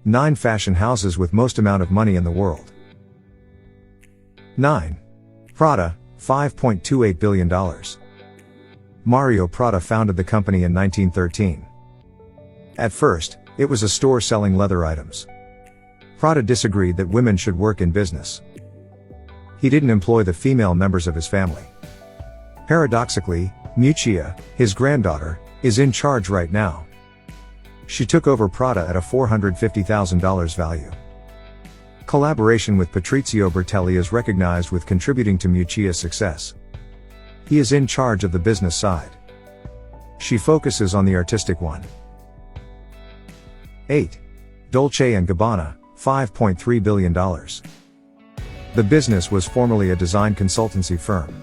9 fashion houses with most amount of money in the world. 9. Prada, $5.28 billion. Mario Prada founded the company in 1913. At first, it was a store selling leather items. Prada disagreed that women should work in business. He didn't employ the female members of his family. Paradoxically, Miuccia, his granddaughter, is in charge right now. She took over Prada at a $450,000 value. Collaboration with Patrizio Bertelli is recognized with contributing to Miuccia's success. He is in charge of the business side. She focuses on the artistic one. 8. Dolce & Gabbana, $5.3 billion. The business was formerly a design consultancy firm.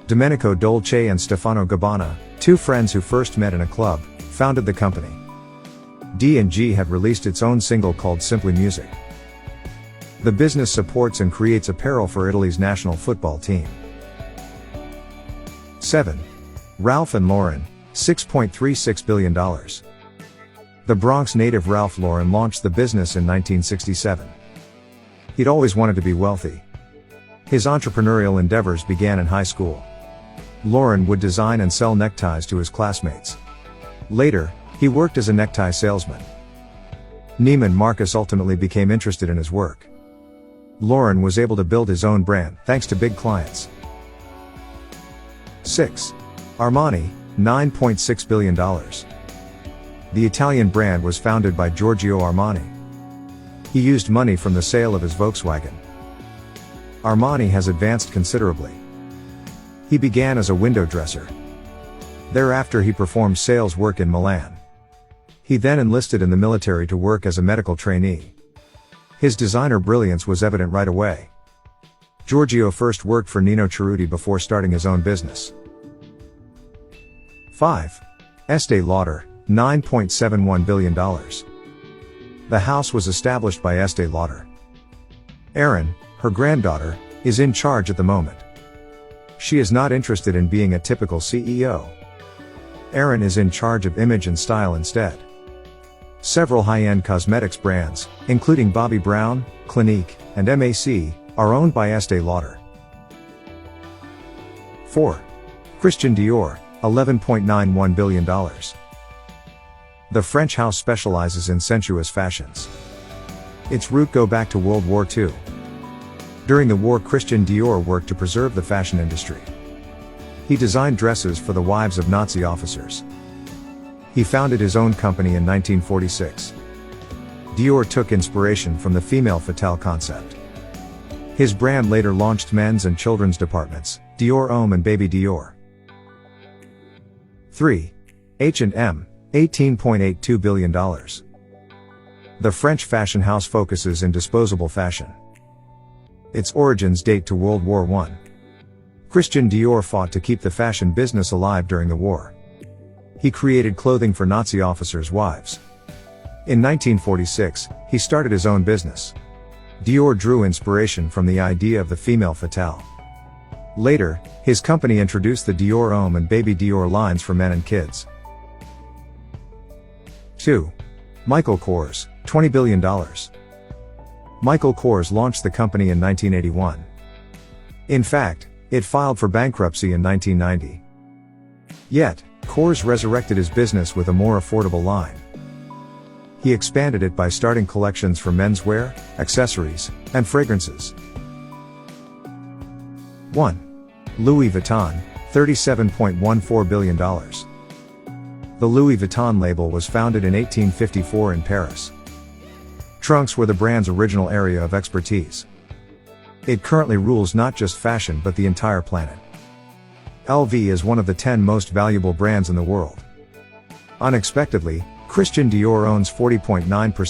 Domenico Dolce and Stefano Gabbana, 2 friends who first met in a club, founded the company. D&G had released its own single called Simply Music. The business supports and creates apparel for Italy's national football team. 7. Ralph and Lauren, $6.36 billion. The Bronx native Ralph Lauren launched the business in 1967. He'd always wanted to be wealthy. His entrepreneurial endeavors began in high school. Lauren would design and sell neckties to his classmates. Later, he worked as a necktie salesman. Neiman Marcus ultimately became interested in his work. Lauren was able to build his own brand thanks to big clients. 6. Armani, $9.6 billion. The Italian brand was founded by Giorgio Armani. He used money from the sale of his Volkswagen. Armani has advanced considerably. He began as a window dresser. Thereafter he performed sales work in Milan. He then enlisted in the military to work as a medical trainee. His designer brilliance was evident right away. Giorgio first worked for Nino Cerruti before starting his own business. 5. Estee Lauder, $9.71 billion. The house was established by Estee Lauder. Erin, her granddaughter, is in charge at the moment. She is not interested in being a typical CEO. Erin is in charge of image and style instead. Several high-end cosmetics brands, including Bobbi Brown, Clinique, and MAC, are owned by Estee Lauder. 4. Christian Dior, $11.91 billion. The French house specializes in sensuous fashions. Its roots go back to World War II. During the war, Christian Dior worked to preserve the fashion industry. He designed dresses for the wives of Nazi officers. He founded his own company in 1946. Dior took inspiration from the female fatale concept. His brand later launched men's and children's departments, Dior Homme and Baby Dior. 3. H&M, $18.82 billion. The French fashion house focuses in disposable fashion. Its origins date to World War I. Christian Dior fought to keep the fashion business alive during the war. He created clothing for Nazi officers' wives. In 1946, he started his own business. Dior drew inspiration from the idea of the female fatale. Later, his company introduced the Dior Homme and Baby Dior lines for men and kids. 2. Michael Kors, $20 billion. Michael Kors launched the company in 1981. In fact, it filed for bankruptcy in 1990. Yet, Kors resurrected his business with a more affordable line. He expanded it by starting collections for menswear, accessories, and fragrances. 1. Louis Vuitton, $37.14 billion. The Louis Vuitton label was founded in 1854 in Paris. Trunks were the brand's original area of expertise. It currently rules not just fashion but the entire planet. LV is one of the 10 most valuable brands in the world. Unexpectedly, Christian Dior owns 40.9%